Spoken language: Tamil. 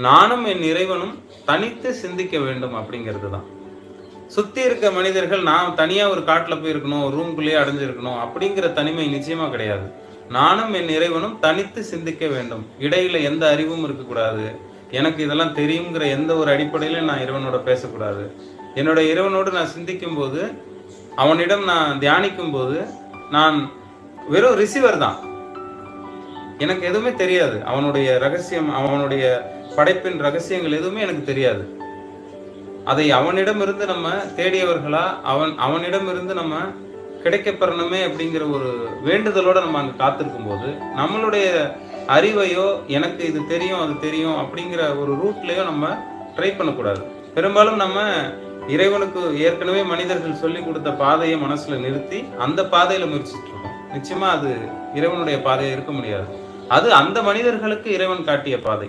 நானும் என் இறைவனும் தனித்து சிந்திக்க வேண்டும் அப்படிங்கிறது தான். சுத்தி இருக்க மனிதர்கள் நான் தனியா ஒரு காட்டுல போய் இருக்கணும், ஒரு ரூம்குள்ளேயே அடைஞ்சிருக்கணும் அப்படிங்கிற தனிமை நிச்சயமா கிடையாது. நானும் என் இறைவனும் தனித்து சிந்திக்க வேண்டும். இடையில எந்த அறிவும் இருக்கக்கூடாது. எனக்கு இதெல்லாம் தெரியுங்கிற எந்த ஒரு அடிப்படையிலும் நான் இறைவனோட பேசக்கூடாது. என்னோட இறைவனோடு நான் சிந்திக்கும்போது, அவனிடம் நான் தியானிக்கும்போது, நான் வெறும் ரிசீவர் தான். எனக்கு எதுவுமே தெரியாது. அவனுடைய ரகசியம், அவனுடைய படைப்பின் ரகசியங்கள் எதுவுமே எனக்கு தெரியாது. அதை அவனிடமிருந்து நம்ம தேடியவர்களா, அவனிடமிருந்து நம்ம கிடைக்கப்பெறணுமே அப்படிங்கிற ஒரு வேண்டுதலோட நம்ம அங்க காத்திருக்கும்போது, நம்மளுடைய அறிவையோ, எனக்கு இது தெரியும், அது தெரியும் அப்படிங்கிற ஒரு ரூட்லயோ நம்ம ட்ரை பண்ணக்கூடாது. பெரும்பாலும் நம்ம இறைவனுக்கு ஏற்கனவே மனிதர்கள் சொல்லிக் கொடுத்த பாதையை மனசுல நிறுத்தி, அந்த பாதையில முயற்சிட்டு இருக்கோம். நிச்சயமா அது இறைவனுடைய பாதையா இருக்க முடியாது. அது அந்த மனிதர்களுக்கு இறைவன் காட்டிய பாதை.